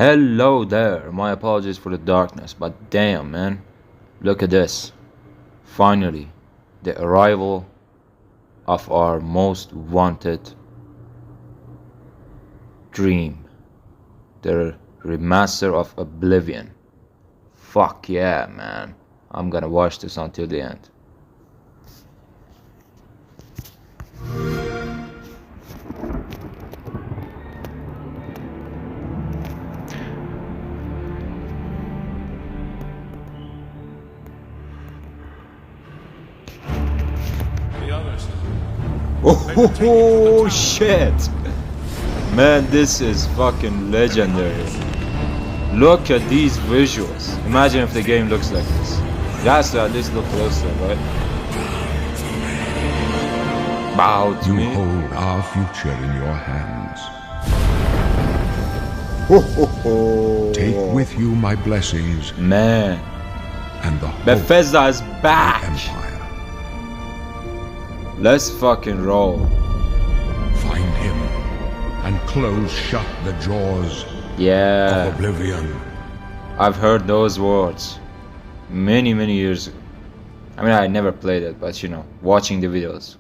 Hello there, my apologies for the darkness, but damn man, look at this. Finally, the arrival of our most wanted dream, the remaster of Oblivion. Fuck yeah man, I'm gonna watch this until the end. Oh shit! Man, this is fucking legendary. Look at these visuals. Imagine if the game looks like this. It has to at least look closer, right? Bow to me. You hold our future in your hands. Take with you my blessings, Man, and the hope Bethesda is of the back! Empire. Let's fucking roll. Find him, and close shut the jaws Yeah, of Oblivion. I've heard those words many years ago. I mean, I never played it, but you know, watching the videos.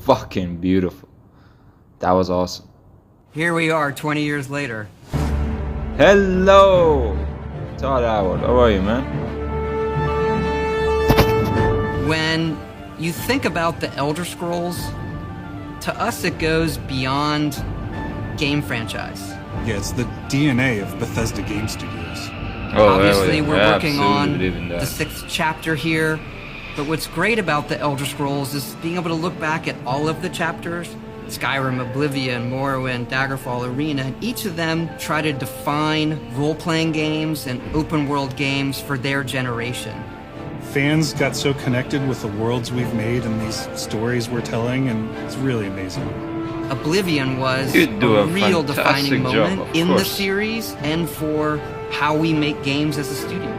Fucking beautiful. That was awesome. Here we are 20 years later. Hello! Todd Howard, how are you, man? When you think about the Elder Scrolls, to us it goes beyond game franchise. Yeah, it's the DNA of Bethesda Game Studios. Oh, Obviously, we're I working absolutely on believe in that. the 6th chapter here, but what's great about the Elder Scrolls is being able to look back at all of the chapters. Skyrim, Oblivion, Morrowind, Daggerfall, Arena, and each of them try to define role-playing games and open-world games for their generation. Fans got so connected with the worlds we've made and these stories we're telling, and it's really amazing. Oblivion was You do a real fantastic defining job, moment of in the course. series and for how we make games as a studio.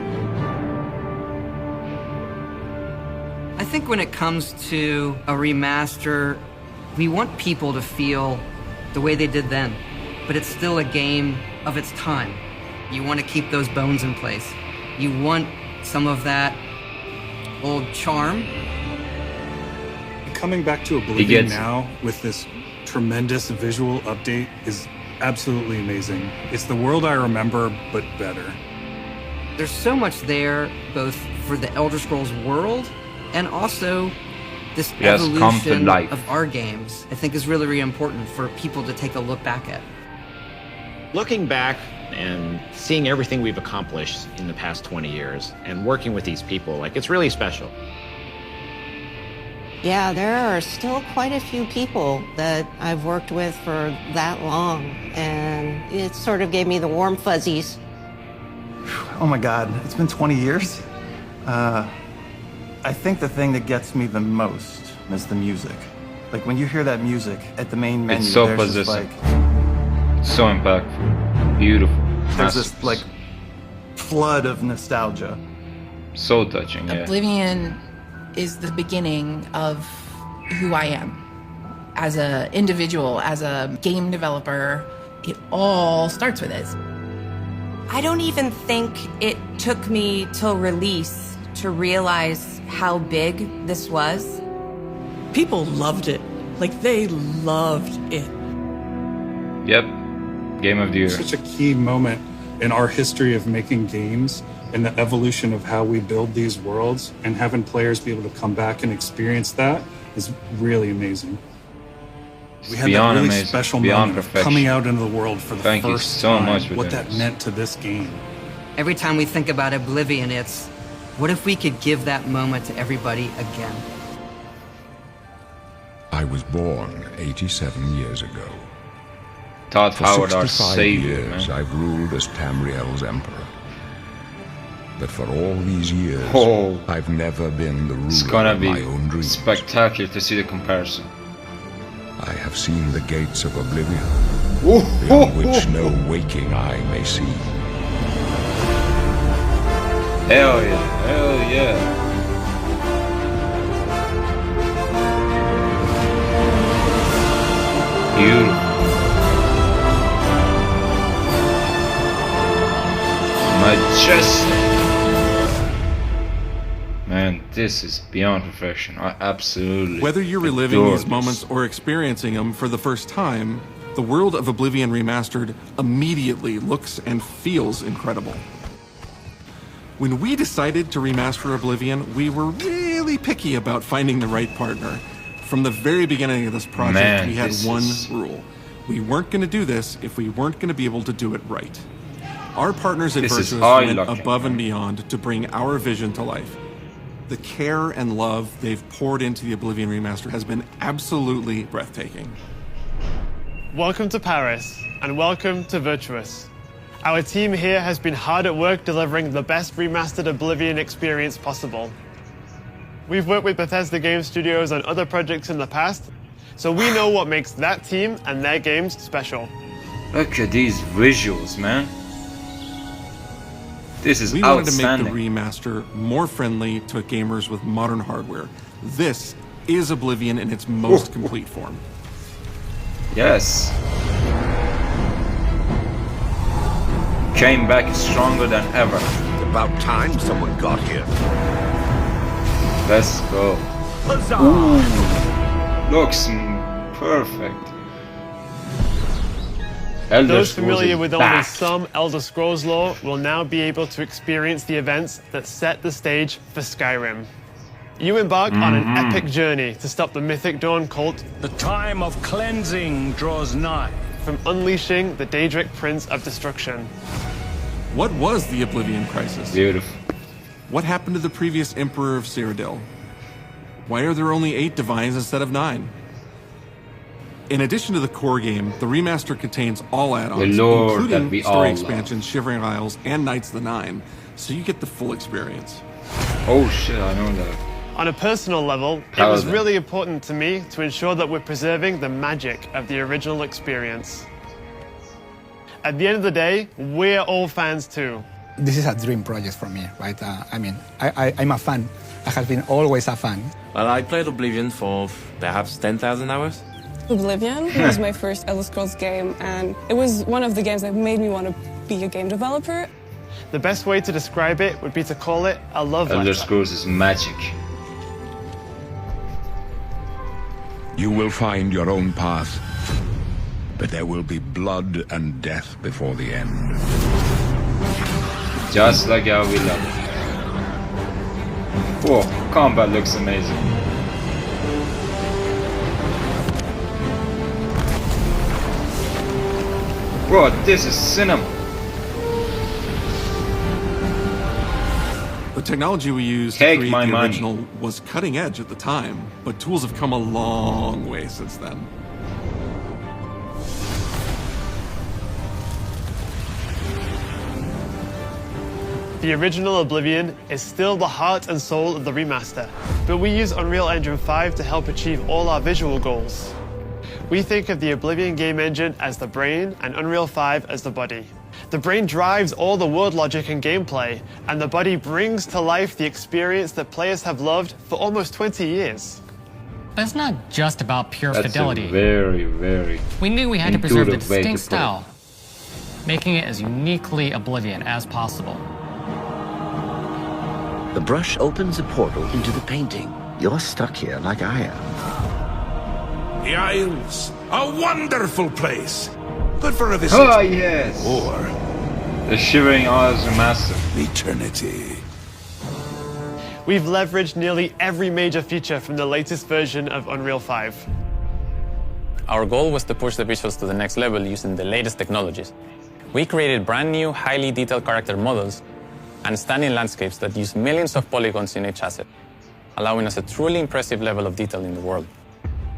I think when it comes to a remaster, we want people to feel the way they did then, but it's still a game of its time. You want to keep those bones in place. You want some of that old charm. Coming back to Oblivion gets- now with this tremendous visual update is absolutely amazing. It's the world I remember, but better. There's so much there, both for the Elder Scrolls world and also this It has come to evolution life. of our games. I think is really, really important for people to take a look back at. Looking back and seeing everything we've accomplished in the past 20 years and working with these people, like, it's really special. Yeah, there are still quite a few people that I've worked with for that long, and it sort of gave me the warm fuzzies. Oh my God, it's been 20 years? I think the thing that gets me the most is the music. Like when you hear that music at the main menu, It's so there's just possessive. like, So impactful. Beautiful. there's this Masterpiece. like flood of nostalgia. So touching, yeah. Oblivion is the beginning of who I am as an individual, as a game developer. It all starts with this. I don't even think it took me till release to realize how big this was. People loved it. Like, they loved it. Yep. Game of the year. Such a key moment in our history of making games and the evolution of how we build these worlds, and having players be able to come back and experience that is really amazing. We had Beyond that really amazing. special Beyond moment of perfection. coming out into the world for the Thank you first so time, much for what doing that this. meant to this game. Every time we think about Oblivion, it's what if we could give that moment to everybody again? I was born 87 years ago. Todd For Howard, our 65 savior, years, man. I've ruled as Tamriel's emperor. But for all these years, Oh. I've never been the It's ruler gonna of be my own dreams. spectacular to see the comparison. I have seen the gates of Oblivion, beyond which no waking eye may see. Hell yeah, hell yeah. Beautiful. Man, this is beyond perfection. I absolutely Whether you're reliving adore these this. moments or experiencing them for the first time, the world of Oblivion Remastered immediately looks and feels incredible. When we decided to remaster Oblivion, we were really picky about finding the right partner. From the very beginning of this project, Man, we had this one is- rule. We weren't going to do this if we weren't going to be able to do it right. Our partners at This is Virtuous went eye-locking, above and man. beyond to bring our vision to life. The care and love they've poured into the Oblivion Remaster has been absolutely breathtaking. Welcome to Paris, and welcome to Virtuous. Our team here has been hard at work delivering the best remastered Oblivion experience possible. We've worked with Bethesda Game Studios on other projects in the past, so we know what makes that team and their games special. Look at these visuals, man. This is We wanted to make outstanding. the remaster more friendly to gamers with modern hardware. This is Oblivion in its most complete form. Yes. Came back stronger than ever. About time someone got here. Let's go. Huzzah! Ooh. Looks perfect. Elder Those Scrolls familiar is with only back. some Elder Scrolls lore will now be able to experience the events that set the stage for Skyrim. You embark on an epic journey to stop the Mythic Dawn cult. The time of cleansing draws nigh. From unleashing the Daedric Prince of Destruction. What was the Oblivion Crisis? Beautiful. What happened to the previous Emperor of Cyrodiil? Why are there only 8 divines instead of 9? In addition to the core game, the remaster contains all add-ons, The lore that including we story all expansions, Shivering Isles, and Knights of the Nine, so you get the full experience. Oh shit, I know that. On a personal level, it How was is it? really important to me to ensure that we're preserving the magic of the original experience. At the end of the day, we're all fans too. This is a dream project for me, right? I'm a fan. I have been always a fan. Well, I played Oblivion for perhaps 10,000 hours. Oblivion was my first Elder Scrolls game, and it was one of the games that made me want to be a game developer. The best way to describe it would be to call it a love Elder letter. Scrolls is magic. You will find your own path, but there will be blood and death before the end. Just like how we love it. Whoa, combat looks amazing. Bro, this is cinema. The technology we used Take to create my the money. original was cutting edge at the time, but tools have come a long way since then. The original Oblivion is still the heart and soul of the remaster, but we use Unreal Engine 5 to help achieve all our visual goals. We think of the Oblivion game engine as the brain and Unreal 5 as the body. The brain drives all the world logic and gameplay, and the body brings to life the experience that players have loved for almost 20 years. But it's not just about pure That's fidelity. a very, very We knew we had to preserve the intuitive way to distinct put it. style, making it as uniquely Oblivion as possible. The brush opens a portal into the painting. You're stuck here like I am. The Isles, a wonderful place. Good for a visit. Oh yes! Or The Shivering Isles Remastered. eternity. We've leveraged nearly every major feature from the latest version of Unreal 5. Our goal was to push the visuals to the next level using the latest technologies. We created brand new, highly detailed character models and stunning landscapes that use millions of polygons in each asset, allowing us a truly impressive level of detail in the world.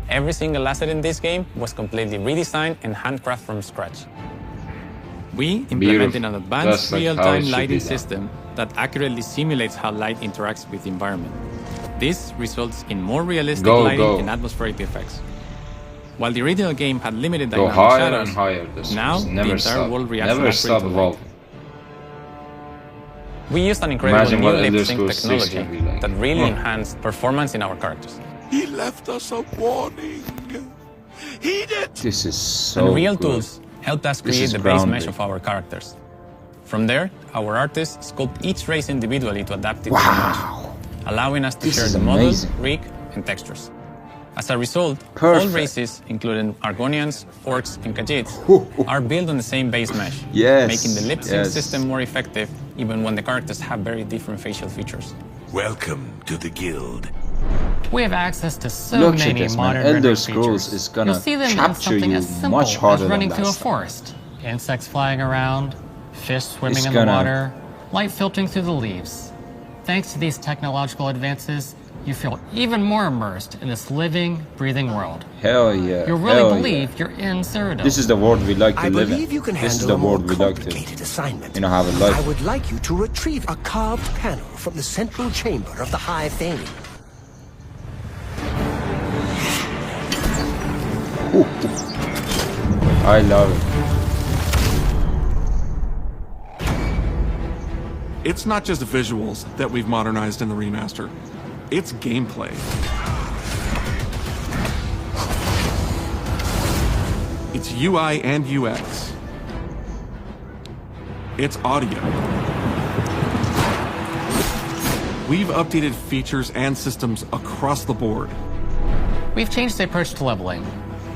Every single asset in this game was completely redesigned and handcrafted from scratch. We implemented Beautiful. an advanced Just like how it real-time should lighting be done. system that accurately simulates how light interacts with the environment. This results in more realistic Go, lighting go. and atmospheric effects. While the original game had limited Go dynamic higher shadows, and higher. This now is the never entire stop. world reacts Never naturally stop to light. evolving. We used an incredible Imagine new what Elder lip sync Scrolls 6 technology can be like. that really Oh. enhanced performance in our characters. He left us a warning. He did. This is so And real good. tools helped us This create is the base groundbreaking. mesh of our characters. From there, our artists sculpt each race individually to adapt it to the match, allowing us to share the model, rig, and textures. As a result, all races, including Argonians, Orcs, and Khajiits, are built on the same base mesh, making the lip sync system more effective even when the characters have very different facial features. Welcome to the guild. We have access to so many modern rendering features. Is gonna You'll see them in capture something you as simple much as harder running than through a that forest, insects flying around, fish swimming It's in the gonna- water, light filtering through the leaves. Thanks to these technological advances, you feel even more immersed in this living, breathing world. Hell yeah. You'll really hell believe yeah. you're in Cyrodiil. This is the world we like to I live in. believe you can This is handle the a more world we like to, complicated assignment. have a life. I would like you to retrieve a carved panel from the central chamber of the High Thane. I love it. It's not just visuals that we've modernized in the remaster. It's gameplay. It's UI and UX. It's audio. We've updated features and systems across the board. We've changed the approach to leveling,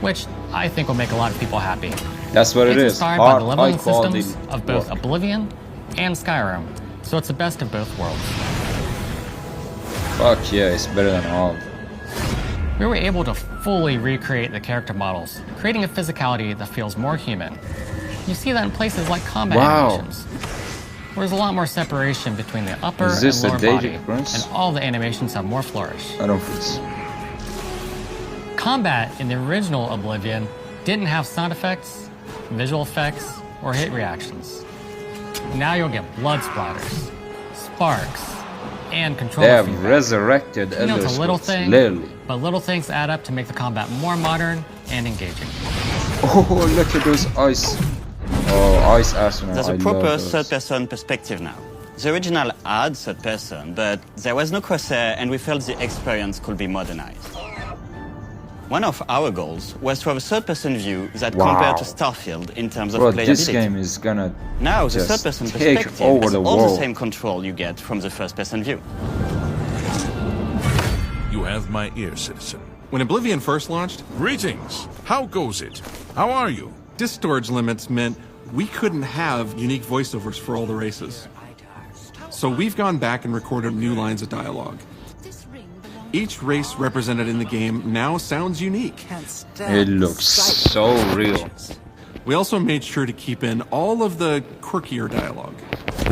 which I think will make a lot of people happy. That's what it It's is. inspired by the leveling High quality systems of both work. Oblivion and Skyrim, so it's the best of both worlds. Fuck yeah, it's better than all. We were able to fully recreate the character models, creating a physicality that feels more human. You see that in places like combat animations, where there's a lot more separation between the upper Is this and a lower data body, difference? and all the animations have more flourish. I don't think so. Combat in the original Oblivion didn't have sound effects, visual effects, or hit reactions. Now you'll get blood splatters, sparks, and They controller have feedback. resurrected You know, Elder it's a little Scrolls, thing, literally. but little things add up to make the combat more modern and engaging. Oh, look at those ice. Oh, ice astronaut. There's I a proper love those. third-person perspective now. The original had third-person, but there was no crosshair, and we felt the experience could be modernized. One of our goals was to have a third-person view that compared to Starfield in terms of Bro, playability. this game is gonna Now, the just third-person take perspective over has the all world. the same control you get from the first-person view. You have my ear, citizen. When Oblivion first launched, Greetings. How goes it? How are you? disk storage limits meant we couldn't have unique voiceovers for all the races. So we've gone back and recorded new lines of dialogue. Each race represented in the game now sounds unique. It looks so real. We also made sure to keep in all of the quirkier dialogue.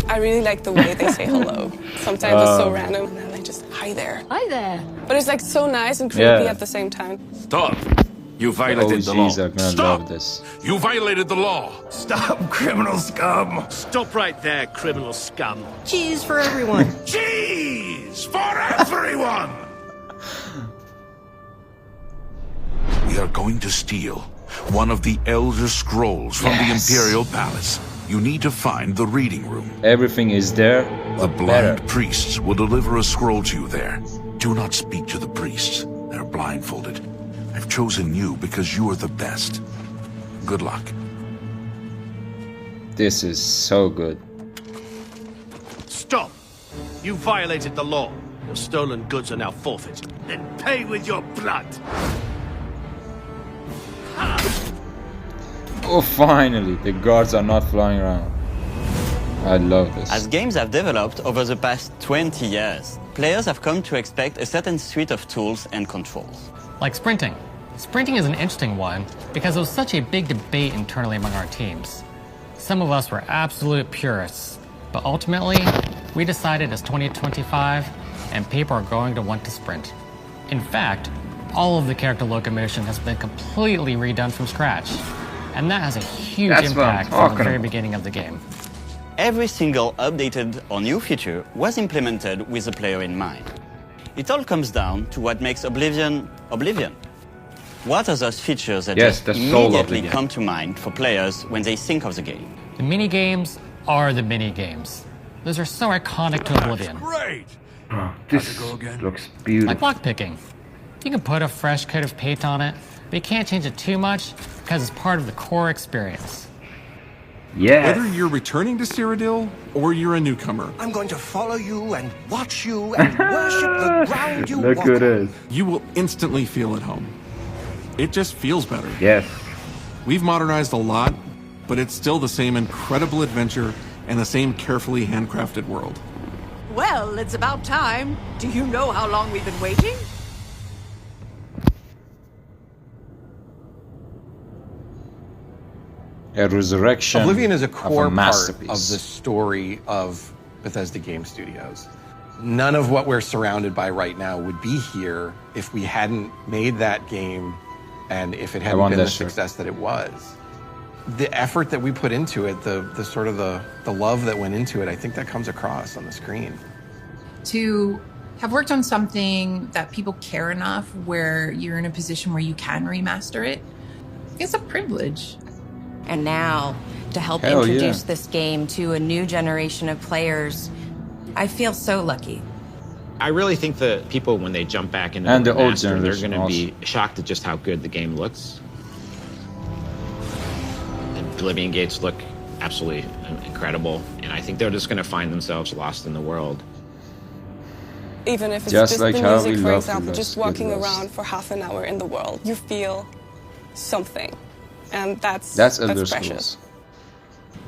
I really like the way they say hello. Sometimes it's so random, and then they just, hi there. Hi there. But it's like so nice and creepy Yeah. at the same time. Stop. You violated the law. OGs are gonna love this. You violated the law. Stop, criminal scum! Stop right there, criminal scum. Cheese for everyone. Cheese for everyone! We are going to steal one of the Elder Scrolls from the Imperial Palace. You need to find the reading room. Everything is there. The but blind better. priests will deliver a scroll to you there. Do not speak to the priests. They're blindfolded. I've chosen you because you are the best. Good luck. This is so good. Stop. You violated the law. Your stolen goods are now forfeit. Then pay with your blood. Oh, finally, the guards are not flying around. I love this. As games have developed over the past 20 years, players have come to expect a certain suite of tools and controls. Like sprinting. Sprinting is an interesting one because it was such a big debate internally among our teams. Some of us were absolute purists, but ultimately, we decided it's 2025 and people are going to want to sprint. In fact, all of the character locomotion has been completely redone from scratch, and that has a huge That's what I'm impact from the talking very about. beginning of the game. Every single updated or new feature was implemented with the player in mind. It all comes down to what makes Oblivion, Oblivion. What are those features that Yes, just the soul of the immediately game. come to mind for players when they think of the game? The mini-games are the mini-games. Those are so iconic to Oblivion. Great! This looks beautiful. Like lockpicking. You can put a fresh coat of paint on it, but you can't change it too much because it's part of the core experience. Yes. Whether you're returning to Cyrodiil or you're a newcomer, I'm going to follow you and watch you and worship the ground you Look walk who on. it is. you will instantly feel at home. It just feels better. Yes. We've modernized a lot, but it's still the same incredible adventure and the same carefully handcrafted world. Well, it's about time. Do you know how long we've been waiting? A resurrection. Oblivion is a core of a part masterpiece. of the story of Bethesda Game Studios. None of what we're surrounded by right now would be here if we hadn't made that game and if it hadn't want been the that shirt. success that it was. The effort that we put into it, the sort of the love that went into it, I think that comes across on the screen. To have worked on something that people care enough where you're in a position where you can remaster it, it's a privilege. And now, to help Hell introduce yeah. this game to a new generation of players, I feel so lucky. I really think that people, when they jump back into And the the old remaster, they're generation going to be shocked at just how good the game looks. The Oblivion gates look absolutely incredible, and I think they're just going to find themselves lost in the world. Even if it's Just just like the how music, we for love example, to just get walking lost. around for half an hour in the world, you feel something. And that's Elder precious. Scrolls.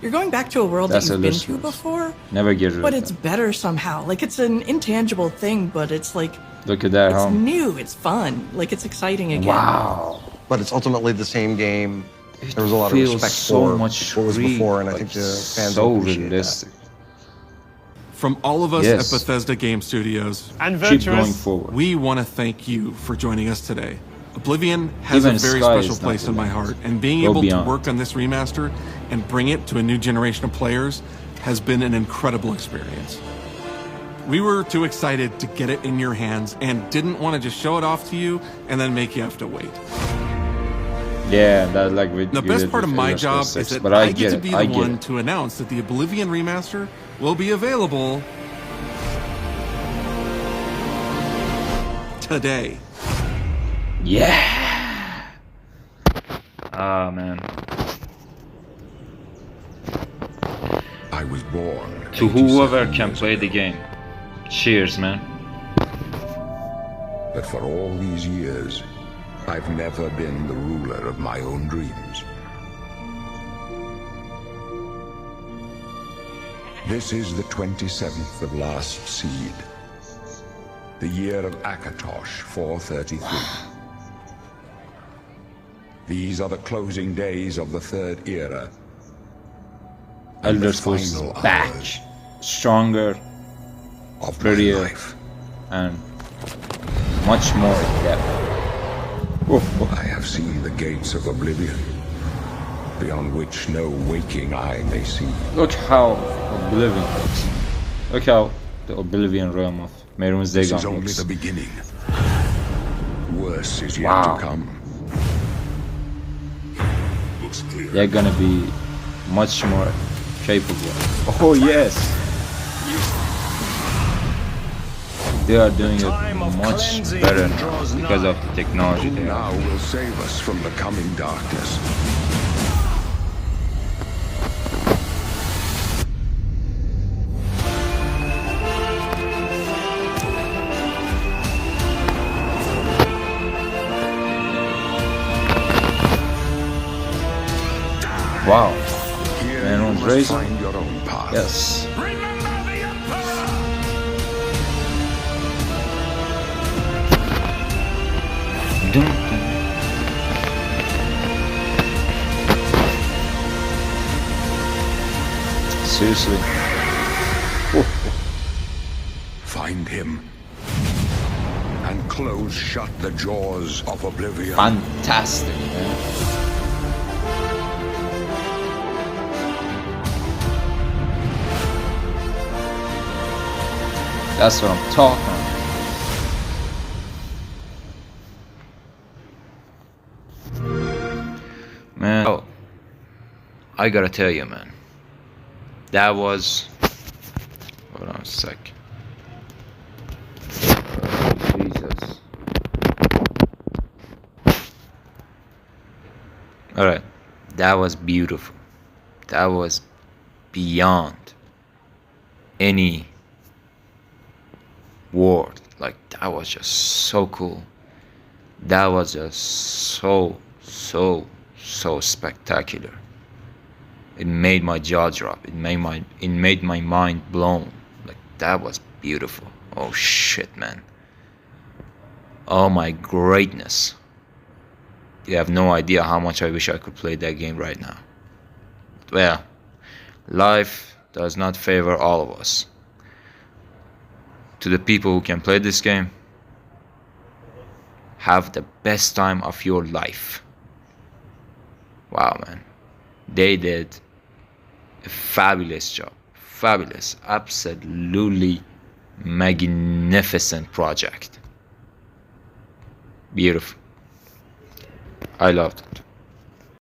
You're going back to a world That's that you've Elder been to Scrolls. before, Never get rid but of it's that. better somehow. Like, it's an intangible thing, but it's like, Look at that it's home. new, it's fun, like it's exciting again. Wow. But it's ultimately the same game. There was a lot of Feels respect so for much what was real, before, and I like, think the fans so will appreciate realistic. From all of us Yes. at Bethesda Game Studios, And Keep virtuous. going forward. we want to thank you for joining us today. Oblivion has Even a very Sky special is not place the in my limit. heart, and being Go able beyond. to work on this remaster and bring it to a new generation of players has been an incredible experience. We were too excited to get it in your hands and didn't want to just show it off to you and then make you have to wait. Yeah, that like we. The we best did part of with my Elder Scrolls job 6, is that but I get get to it, be I the get one it. to announce that the Oblivion remaster will be available today. Yeah. Ah man. I was born. To whoever can play the game. Cheers, man. But for all these years, I've never been the ruler of my own dreams. This is the 27th of Last Seed, the year of Akatosh 433. These are the closing days of the Third Era. and Elder the Scrolls is final back. hours Stronger, of my prettier, life. and much more in depth. I have seen the gates of Oblivion, beyond which no waking eye may see. Look how Oblivion looks. Look how the Oblivion realm of Mehrunes This Dagon is only looks. the beginning. Worse is yet Wow. to come. They're gonna be much more capable. Oh yes! They are doing it much better now because of the technology they Now have. will save us from the coming darkness. Wow. Here Mehrunes you must Razor? find your own path. Yes. Dun, dun. Seriously. Find him and close shut the jaws of Oblivion. Fantastic, man. That's what I'm talking about. Man, oh, I gotta tell you, man. That was... Hold on a sec. Jesus. Alright, that was beautiful. that was beyond any word. Like, that was just so cool. That was just so spectacular. It made my jaw drop. It made my mind blown. Like, that was beautiful. Oh shit, man. Oh my greatness. You have no idea how much I wish I could play that game right now. Well, life does not favor all of us. To the people who can play this game, have the best time of your life. Wow, man. They did a fabulous job. Fabulous. Absolutely magnificent project. Beautiful. I loved it.